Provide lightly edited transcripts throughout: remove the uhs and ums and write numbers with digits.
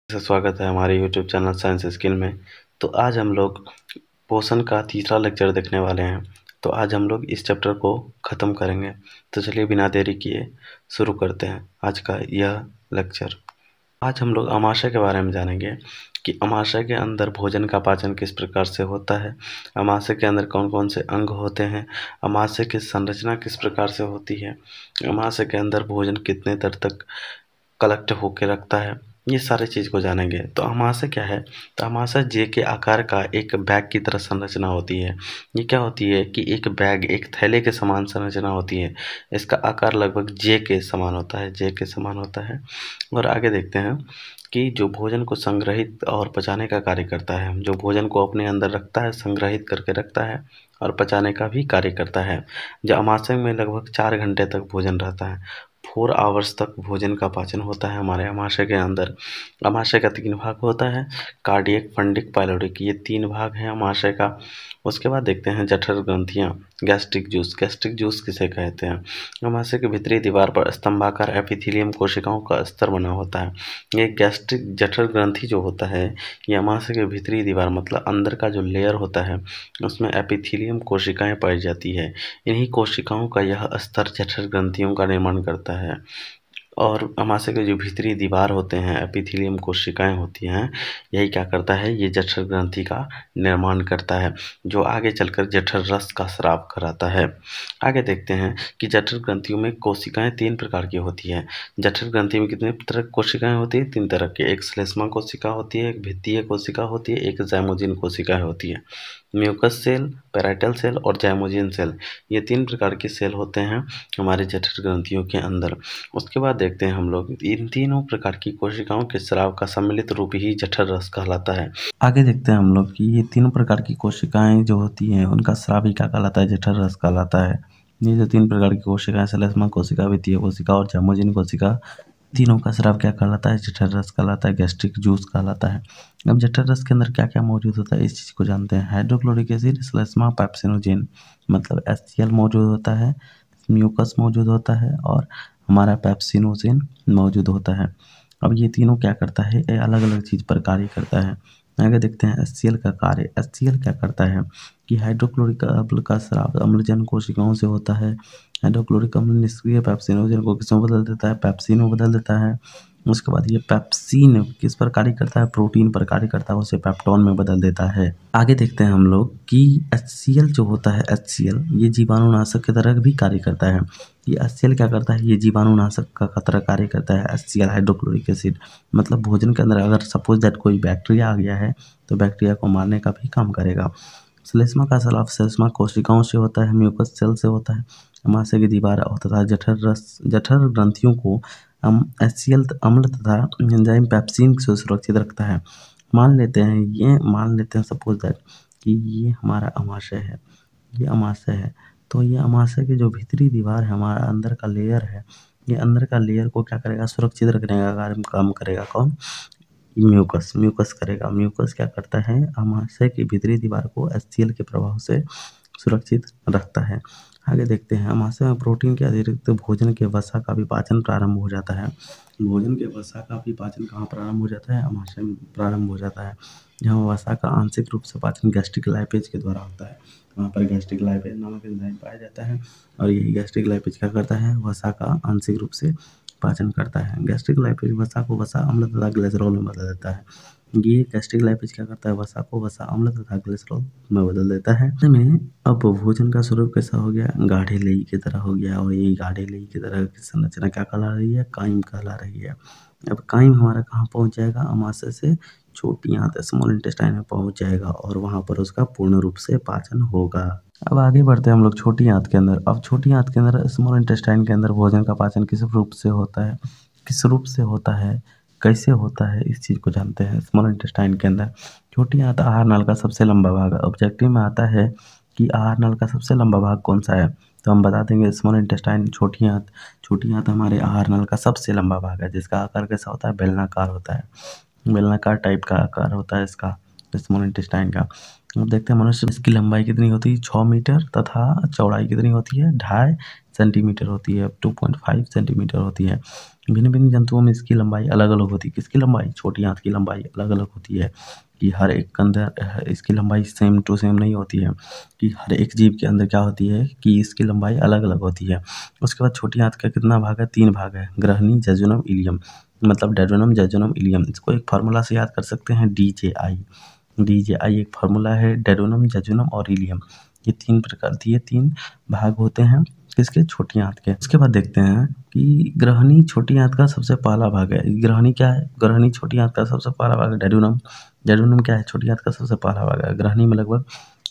से स्वागत है हमारे यूट्यूब चैनल साइंस स्किल में। तो आज हम लोग पोषण का तीसरा लेक्चर देखने वाले हैं। तो आज हम लोग इस चैप्टर को ख़त्म करेंगे। तो चलिए बिना देरी किए शुरू करते हैं आज का यह लेक्चर। आज हम लोग अमाशय के बारे में जानेंगे कि अमाशय के अंदर भोजन का पाचन किस प्रकार से होता है, अमाशय के अंदर कौन कौन से अंग होते हैं, अमाशय की संरचना किस प्रकार से होती है, अमाशय के अंदर भोजन कितने देर तक कलेक्ट होके रखता है, ये सारी चीज़ को जानेंगे। तो अमाशय क्या है? तो अमाशय जे के आकार का एक बैग की तरह संरचना होती है। ये क्या होती है कि एक बैग, एक थैले के समान संरचना होती है। इसका आकार लगभग जे के समान होता है, जे के समान होता है। और आगे देखते हैं कि जो भोजन को संग्रहित और पचाने का कार्य करता है, जो भोजन को अपने अंदर रखता है, संग्रहित करके रखता है और पचाने का भी कार्य करता है। जो अमाशय में लगभग 4 घंटे तक भोजन रहता है। 4 आवर्स तक भोजन का पाचन होता है हमारे अमाशय के अंदर। अमाशय का 3 भाग होता है, कार्डियक, फंडिक, पाइलोडिक, ये 3 भाग हैं अमाशय का। उसके बाद देखते हैं जठर ग्रंथियाँ, गैस्ट्रिक जूस। गैस्ट्रिक जूस किसे कहते हैं? अमाशय की भीतरी दीवार पर स्तंभाकार एपिथेलियम कोशिकाओं का स्तर बना होता है। ये गैस्ट्रिक जठर ग्रंथि जो होता है, ये अमाशय की भीतरी दीवार मतलब अंदर का जो लेयर होता है उसमें एपिथेलियम कोशिकाएं पाई जाती है। इन्हीं कोशिकाओं का यह स्तर जठर ग्रंथियों का निर्माण करता है। और अमाशय के जो भीतरी दीवार होते हैं, एपिथेलियम कोशिकाएं होती हैं, यही क्या करता है, ये जठर ग्रंथि का निर्माण करता है, जो आगे चलकर जठर रस का स्राव कराता है। आगे देखते हैं कि जठर ग्रंथियों में कोशिकाएं 3 प्रकार की होती है। जठर ग्रंथि में कितने तरह की कोशिकाएं होती है? 3 तरह की। एक श्लेष्मा कोशिका होती है, एक भित्तीय कोशिका होती है, एक जाइमोजिन कोशिका होती है। म्यूकस सेल, पैराइटल सेल और जाइमोजिन सेल, ये 3 प्रकार के सेल होते हैं हमारे जठर ग्रंथियों के अंदर। उसके बाद देखते हैं हम लोग इन तीनों प्रकार की कोशिकाओं के स्राव का सम्मिलित रूप ही जठर रस कहलाता है। आगे देखते हैं हम लोग कि ये तीनों प्रकार की कोशिकाएं जो होती हैं उनका स्राव ही क्या कहलाता है? जठर रस कहलाता है। ये जो 3 प्रकार की कोशिकाएं, श्लेष्मा कोशिका, भित्तीय कोशिका और जाइमोजिन कोशिका, तीनों का स्राव क्या कहलाता है? जठर रस कहलाता है, गैस्ट्रिक जूस कहलाता है। अब जठर रस के अंदर क्या क्या मौजूद होता है इस चीज़ को जानते हैं। हाइड्रोक्लोरिक एसिड, श्लेष्मा, पेप्सिनोजेन मतलब HCl मौजूद होता है, म्यूकस मौजूद होता है और हमारा पेप्सिनोजेन मौजूद होता है। अब ये तीनों क्या करता है? ये अलग अलग चीज़ पर कार्य करता है। आगे देखते हैं HCl का कार्य। HCl क्या करता है कि हाइड्रोक्लोरिक अम्ल का स्राव अम्लजन कोशिकाओं से होता है। हाइड्रोक्लोरिक अम्ल निष्क्रिय पेप्सिनोजेन को किसमें बदल देता है? पेप्सिन में बदल देता है। उसके बाद ये पेप्सिन किस पर कार्य करता है? प्रोटीन पर कार्य करता है, उसे पेप्टोन में बदल देता है। आगे देखते हैं हम लोग कि HCl जो होता है, HCl ये जीवाणुनाशक की तरह भी कार्य करता है। ये HCl क्या करता है? ये जीवाणुनाशक का तरह कार्य करता है। HCl हाइड्रोक्लोरिक एसिड मतलब भोजन के अंदर अगर सपोज दैट कोई बैक्टीरिया आ गया है तो बैक्टीरिया को मारने का भी काम करेगा। श्लेष्मा का स्राव श्लेष्मा कोशिकाओं से होता है, म्यूकस सेल से होता है। अमाशय की दीवार तथा जठर ग्रंथियों को HCl अम्ल तथा एंजाइम पेप्सिन से सुरक्षित रखता है। मान लेते हैं सपोज दैट कि ये हमारा अमाशय है, ये अमाशय है। तो ये अमाशय की जो भीतरी दीवार है, हमारा अंदर का लेयर है, ये अंदर का लेयर को क्या करेगा? सुरक्षित रखने का कार्य काम करेगा। कौन? म्यूकस करेगा। म्यूकस क्या करता है? अमाशय की भीतरी दीवार को HCl के प्रभाव से सुरक्षित रखता है। आगे देखते हैं अमाशय में प्रोटीन के अतिरिक्त भोजन के वसा का भी पाचन प्रारंभ हो जाता है। भोजन के वसा का भी पाचन कहाँ प्रारंभ हो जाता है? अमाशय में प्रारंभ हो जाता है, जहाँ वसा का आंशिक रूप से पाचन गैस्ट्रिक लाइपेज के द्वारा होता है। वहाँ पर गैस्ट्रिक लाइपेज नामक एंजाइम पाया जाता है और यही गैस्ट्रिक लाइपेज क्या करता है? वसा का आंशिक रूप से पाचन करता है। गैस्ट्रिक लाइपेज वसा को वसा अम्ल तथा ग्लिसरॉल में बदल देता है। ये गैस्ट्रिक लाइपेज क्या करता है? वसा को वसा अम्ल तथा ग्लिसरॉल में बदल देता है। में अब भोजन का स्वरूप कैसा हो गया? गाढ़े लेई की तरह हो गया और यही गाढ़े लेई की तरह की संरचना क्या कहला रही है? काइम कहला रही है। अब काइम हमारा कहाँ पहुँच जाएगा? अमाशय से छोटी आंत स्मॉल इंटेस्टाइन में पहुँच जाएगा और वहाँ पर उसका पूर्ण रूप से पाचन होगा। अब आगे बढ़ते हैं हम लोग छोटी आंत के अंदर। अब छोटी आंत के अंदर स्मॉल इंटेस्टाइन के अंदर भोजन का पाचन किस रूप से होता है? किस रूप से होता है, कैसे होता है, इस चीज़ को जानते हैं। स्मॉल इंटेस्टाइन के अंदर छोटी आंत आहार नाल का सबसे लंबा भाग है। ऑब्जेक्टिव में आता है कि आहार नाल का सबसे लंबा भाग कौन सा है? तो हम बता देंगे स्मॉल इंटेस्टाइन, छोटी आंत हमारे आहार नाल का सबसे लंबा भाग है, जिसका आकार कैसा होता है? बेलनाकार होता है। बेलनाकार टाइप का आकार होता है इसका, स्मॉल इंटेस्टाइन का। अब देखते हैं मनुष्य में इसकी लंबाई कितनी होती है? 6 मीटर तथा चौड़ाई कितनी होती है? 2.5 सेंटीमीटर होती है, 2.5 सेंटीमीटर होती है। भिन्न भिन्न जंतुओं में इसकी लंबाई अलग अलग होती है। किसकी लंबाई? छोटी आंत की लंबाई अलग अलग होती है कि हर एक के अंदर इसकी लंबाई सेम टू सेम नहीं होती है, कि हर एक जीव के अंदर क्या होती है कि इसकी लंबाई अलग अलग होती है। उसके बाद छोटी आंत का कितना भाग है? 3 भाग है, ग्रहणी, जजुनम, इलियम, मतलब डेडोनम, जजुनम, इलियम। इसको एक फार्मूला से याद कर सकते हैं, DJI। DJI एक फार्मूला है, डेडोनम, जजुनम और इलियम। ये तीन भाग होते हैं किसके? छोटी आंत के। उसके बाद देखते हैं कि ग्रहणी छोटी आंत का सबसे पहला भाग है। ग्रहणी क्या है? ग्रहणी छोटी आंत का सबसे पहला भाग है डेडोनम। डेडोनम क्या है? छोटी आंत का सबसे पहला भाग है। ग्रहणी में लगभग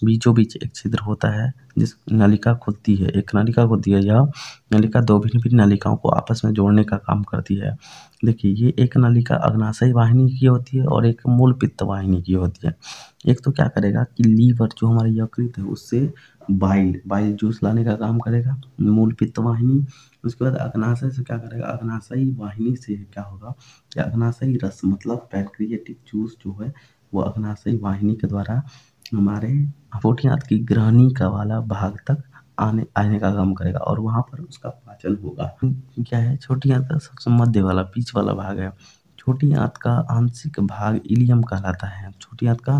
बीचों बीच एक छिद्र होता है जिस नलिका खुलती है, एक नलिका खुलती है। यह नलिका दो भिन्न भिन्न नलिकाओं को आपस में जोड़ने का काम करती है। देखिए, ये एक नलिका अग्नाशयी वाहिनी की होती है और एक मूल पित्त वाहिनी की होती है। एक तो क्या करेगा कि लीवर जो हमारा यकृत है उससे बाइल जूस लाने का काम करेगा, मूल पित्त वाहिनी। उसके बाद अग्नाशय से क्या करेगा? अग्नाशयी वाहिनी से क्या होगा कि अग्नाशयी रस मतलब पैनक्रियाटिक जूस जो है वो अग्नाशयी वाहिनी के द्वारा हमारे छोटी आंत की ग्रहणी का वाला भाग तक आने का काम करेगा और वहां पर उसका पाचन होगा। क्या है? छोटी आंत का सबसे मध्य वाला बीच वाला भाग है। छोटी आंत का आंशिक भाग इलियम कहलाता है। छोटी आंत का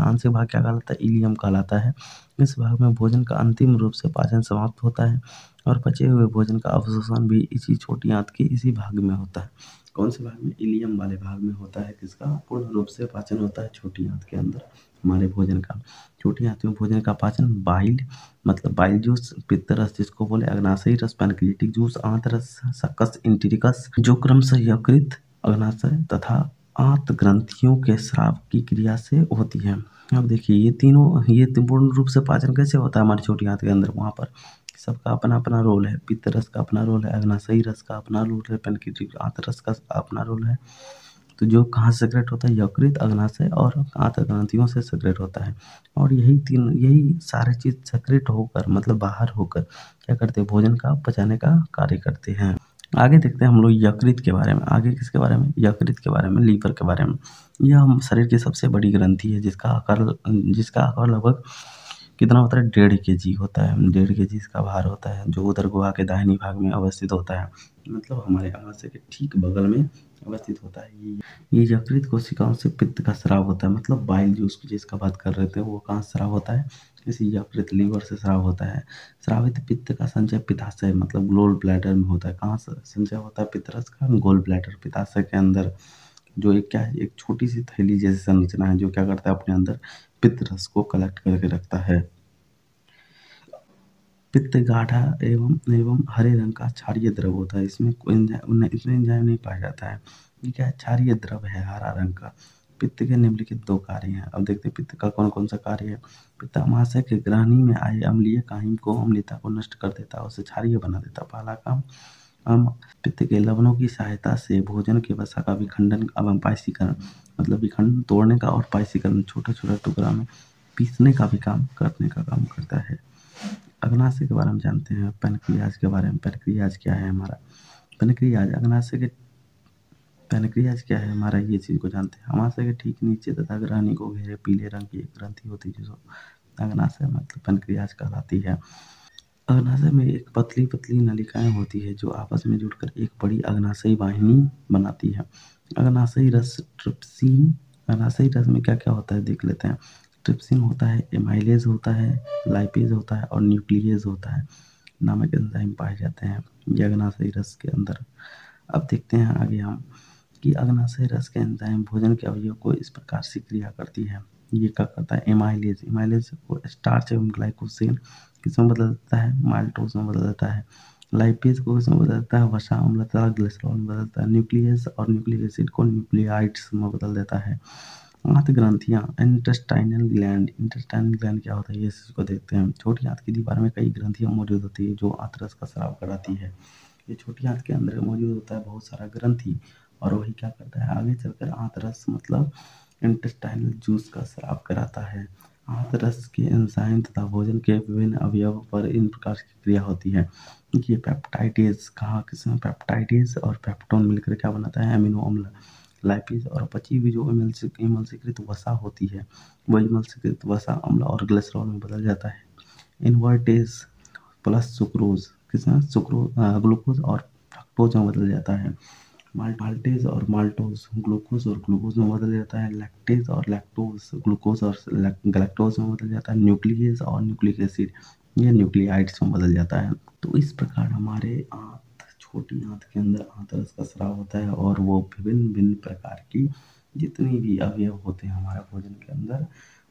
आंशिक भाग क्या कहलाता है? इलियम कहलाता है। इस भाग में भोजन का अंतिम रूप से पाचन समाप्त होता है और बचे हुए भोजन का अवशोषण भी इसी छोटी आंत के इसी भाग में होता है। कौन से भाग में? इलियम वाले भाग में होता है। किसका? पूर्ण रूप से पाचन होता है छोटी आंत के अंदर हमारे भोजन का। छोटी आंत में भोजन का पाचन बाइल मतलब बाइल जूस, पित्त रस जिसको बोले, अग्नाशयी रस, पैनक्रियाटिक जूस, आंत रस, सकस, इंटेरिकस, जो क्रमशः यकृत, अग्नाशय तथा आंत ग्रंथियों के स्राव की क्रिया से होती है। अब देखिए, ये पूर्ण रूप से पाचन कैसे होता है हमारी छोटी आंत के अंदर? वहां पर सबका अपना अपना रोल है। पित्त रस का अपना रोल है, अग्नाशयी रस का अपना रोल है, पैनक्रियाटिक आंत रस का अपना रोल है। तो जो कहाँ से सेक्रेट होता है? यकृत, अग्नाशय और आंत ग्रंथियों से सेक्रेट होता है। और यही सारी चीज सेक्रेट होकर मतलब बाहर होकर क्या करते हैं? भोजन का पचाने का कार्य करते हैं। आगे देखते हैं हम लोग यकृत के बारे में। आगे किसके बारे में? यकृत के बारे में, लीवर के बारे में। यह हम शरीर की सबसे बड़ी ग्रंथि है जिसका आकार लगभग कितना होता है? 1.5 kg होता है। 1.5 kg इसका भार होता है, जो उदर गुहा के दाहिनी भाग में अवस्थित होता है, मतलब हमारे आमाशय के ठीक बगल में अवस्थित होता है। ये यकृत कोशिकाओं से पित्त का स्राव होता है, मतलब बाइल जूस जिसका बात कर रहे थे वो कहाँ स्राव होता है? इसी यकृत लीवर से स्राव होता है। स्रावित पित्त का संचय पित्ताशय मतलब गोल ब्लैडर में होता है। कहाँ से संचय होता है पित्त रस का? गोल ब्लैडर, पित्ताशय के अंदर, जो एक क्या है? एक छोटी सी थैली जैसी संरचना है जो क्या करता है? अपने अंदर पित्त रस को कलेक्ट करके रखता है। पित्त गाढ़ा एवं हरे रंग का क्षारीय द्रव होता है। इसमें इसमें एंजाइम नहीं पाया जाता है। ये क्या है? क्षारीय द्रव है हरा रंग का। पित्त के निम्नलिखित 2 कार्य हैं। अब देखते हैं पित्त का कौन कौन सा कार्य है। पित्त अमाशय के ग्रहणी में आए अम्लीय काहिम को अम्लता को नष्ट कर देता है, उसे क्षारीय बना देता है। पहला काम। हम पित्त के लवणों की सहायता से भोजन के वसा का विखंडन एवं पायसीकरण मतलब विखंडन, तोड़ने का और पायसीकरण, छोटा छोटा टुकड़ा में पीसने का भी काम करने का काम करता है। अग्नाशय के बारे में जानते हैं, पैनक्रियाज के बारे में। पैनक्रियाज क्या है हमारा? पैनक्रियाज अग्नाशय के पैनक्रियाज क्या है हमारा? ये चीज को जानते हैं। अमाशय के ठीक नीचे तथा ग्रहणी को घेरे पीले रंग की एक ग्रंथि होती है जिसको अग्नाशय मतलब पैनक्रियाज कहलाती है। अग्नाशय में एक पतली पतली नलिकाएं होती है जो आपस में जुड़कर एक बड़ी अग्नाशयी वाहिनी बनाती है। अग्नाशयी रस ट्रिप्सिन। अग्नाशयी रस में क्या क्या होता है देख लेते हैं। ट्रिप्सिन होता है, एमाइलेज होता है, लाइपेज होता है और न्यूक्लियेज होता है नामक एंजाइम पाए जाते हैं ये अग्नाशयी रस के अंदर। अब देखते हैं आगे हम कि अग्नाशय रस के एंजाइम भोजन के अवयव को इस प्रकार से क्रिया करती है। ये क्या करता है? एमाइलेज को स्टार्च एवं ग्लाइकोजेन किसमें बदल देता है? माल्टोज में बदल देता है। लाइपेज को किसमें बदल देता है? वसा अम्ल तथा ग्लिसरॉल में बदल देता है। न्यूक्लियस और न्यूक्लिक एसिड को न्यूक्लियाइड्स में बदल देता है। आंत ग्रंथियां, इंटेस्टाइनल ग्लैंड क्या होता है ये इसको देखते हैं। छोटी आंत की दीवार में कई ग्रंथियां मौजूद होती है जो आंत रस का स्राव कराती है। ये छोटी आंत के अंदर मौजूद होता है बहुत सारा ग्रंथि और वही क्या करता है? आगे चलकर आंत रस मतलब इंटेस्टाइनल जूस का स्राव कराता है। आंत रस के एंजाइम तथा भोजन के विभिन्न अवयवों पर इन प्रकार की क्रिया होती है। ये पेप्टाइडेज कहाँ किसमें? पेप्टाइडेज और पेप्टोन मिलकर क्या बनाता है? अमीनो अम्ल। लाइपेज और बची हुई जो एमल्सीकृत वसा होती है वो एमल्सीकृत वसा अम्ल और ग्लिसरॉल में बदल जाता है। इन्वर्टेज प्लस सुक्रोज किसमें? ग्लूकोज और लैक्टोज में बदल जाता है, माल्टेज और माल्टोज ग्लूकोज और ग्लूकोज में बदल जाता है, लैक्टेज और लैक्टोज ग्लूकोज और गैलेक्टोज में बदल जाता है, न्यूक्लियस और न्यूक्लिक एसिड ये न्यूक्लियाइड्स में बदल जाता है। तो इस प्रकार हमारे छोटी आंत के अंदर आंतरस का स्राव होता है और वो विभिन्न भिन्न प्रकार की जितनी भी अवयव होते हैं हमारे भोजन के अंदर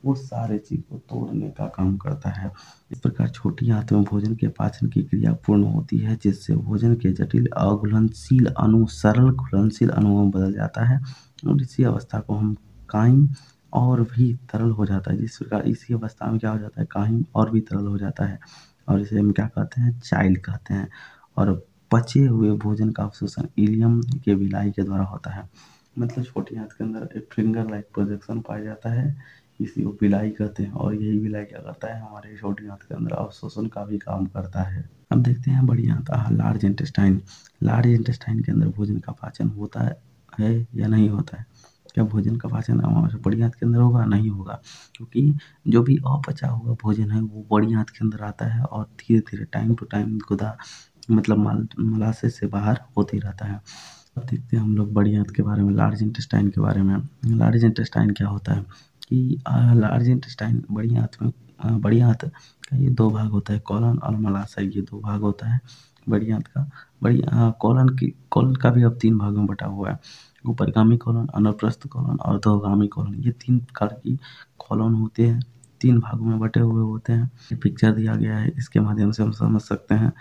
वो सारे चीज को तोड़ने का काम करता है। इस प्रकार छोटी आंत में भोजन के पाचन की क्रिया पूर्ण होती है, जिससे भोजन के जटिल अघुलनशील अणु सरल घुलनशील अणुओं में बदल जाता है और इसी अवस्था को हम काइम और भी तरल हो जाता है। जिस प्रकार इसी अवस्था में क्या हो जाता है, काइम और भी तरल हो जाता है और इसे हम क्या कहते हैं, चाइल्ड कहते हैं। और पचे हुए भोजन का अवशोषण इलियम के विलाई के द्वारा होता है। मतलब छोटी आंत के अंदर एक फिंगर लाइक प्रोजेक्शन पाया जाता है, इसी को विलाई कहते हैं और यही विलाई क्या करता है, हमारे छोटी आंत के अंदर अवशोषण का भी काम करता है। अब देखते हैं बड़ी आंत, लार्ज इंटेस्टाइन। लार्ज इंटेस्टाइन के अंदर भोजन का पाचन होता है या नहीं होता है? क्या भोजन का पाचन हमारे बड़ी आंत के अंदर होगा? नहीं होगा, क्योंकि जो भी अपचा हुआ भोजन है वो बड़ी आंत के अंदर आता है और धीरे धीरे टाइम टू टाइम गुदा मतलब मलाशय से बाहर होते रहता है। अब देखते हैं हम लोग बड़ी आंत के बारे में, लार्ज इंटेस्टाइन के बारे में। लार्ज इंटेस्टाइन क्या होता है कि लार्ज इंटेस्टाइन बड़ी आंत में बड़ी आंत का ये दो भाग होता है, कॉलन और मलाशय, ये दो भाग होता है बड़ी आंत का। कॉलन का भी अब 3 भागों में बटा हुआ है, ऊपरगामी कॉलन, अनुप्रस्थ कॉलन और अधोगामी कॉलन। ये 3 प्रकार की कॉलन होते हैं, 3 भागों में बटे हुए होते हैं। ये पिक्चर दिया गया है, इसके माध्यम से हम समझ सकते हैं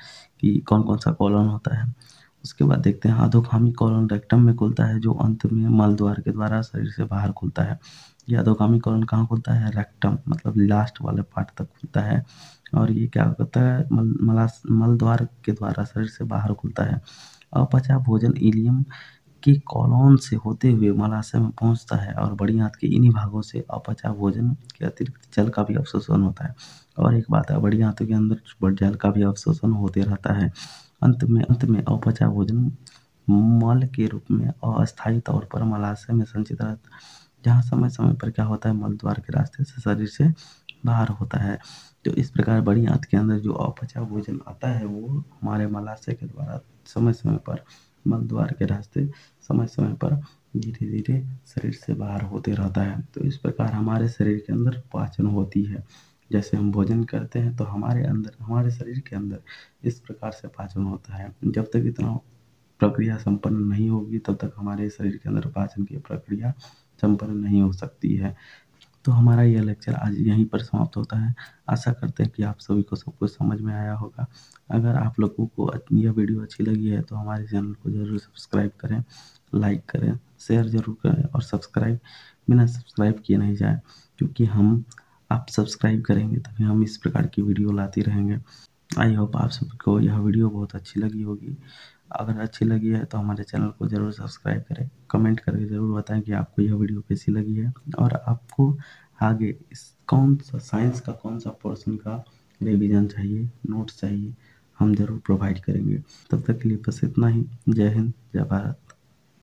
कि कौन कौन सा कॉलन होता है। उसके बाद देखते हैं अधोगामी कॉलन रेक्टम में खुलता है, जो अंत में मल द्वार के द्वारा शरीर से बाहर खुलता है। ये अधोगामी कॉलन कहाँ खुलता है? रेक्टम, मतलब लास्ट वाले पार्ट तक खुलता है और ये क्या करता है, मल द्वार के द्वारा शरीर से बाहर खुलता है। अपचा भोजन इलियम के कॉलोन से होते हुए मलाशय में पहुंचता है और बड़ी आंत के इन्हीं भागों से अपचा भोजन के अतिरिक्त जल का भी अवशोषण होता है। और एक बात है, बड़ी आंतों के अंदर जल का भी अवशोषण होते रहता है। अंत में अपचा भोजन मल के रूप में अस्थायी तौर पर मलाशय में संचित रहता है, जहाँ समय समय पर क्या होता है, मल द्वार के रास्ते से शरीर से बाहर होता है। तो इस प्रकार बड़ी आंत के अंदर जो अपचा भोजन आता है वो हमारे मलाशय के द्वारा समय समय पर मल द्वार के रास्ते समय समय पर धीरे धीरे शरीर से बाहर होते रहता है। तो इस प्रकार हमारे शरीर के अंदर पाचन होती है। जैसे हम भोजन करते हैं तो हमारे शरीर के अंदर इस प्रकार से पाचन होता है। जब तक इतना प्रक्रिया संपन्न नहीं होगी तब तक हमारे शरीर के अंदर पाचन की प्रक्रिया संपन्न नहीं हो सकती है। तो हमारा यह लेक्चर आज यहीं पर समाप्त होता है। आशा करते हैं कि आप सभी को सब कुछ समझ में आया होगा। अगर आप लोगों को यह वीडियो अच्छी लगी है तो हमारे चैनल को ज़रूर सब्सक्राइब करें, लाइक करें, शेयर ज़रूर करें और सब्सक्राइब बिना सब्सक्राइब किए नहीं जाए, क्योंकि आप सब्सक्राइब करेंगे तभी हम इस प्रकार की वीडियो लाते रहेंगे। आई होप आप सबको यह वीडियो बहुत अच्छी लगी होगी। अगर अच्छी लगी है तो हमारे चैनल को ज़रूर सब्सक्राइब करें, कमेंट करके ज़रूर बताएं कि आपको यह वीडियो कैसी लगी है और आपको आगे कौन सा साइंस का कौन सा पोर्शन का रिवीजन चाहिए, नोट्स चाहिए, हम ज़रूर प्रोवाइड करेंगे। तब तक के लिए बस इतना ही। जय हिंद, जय भारत।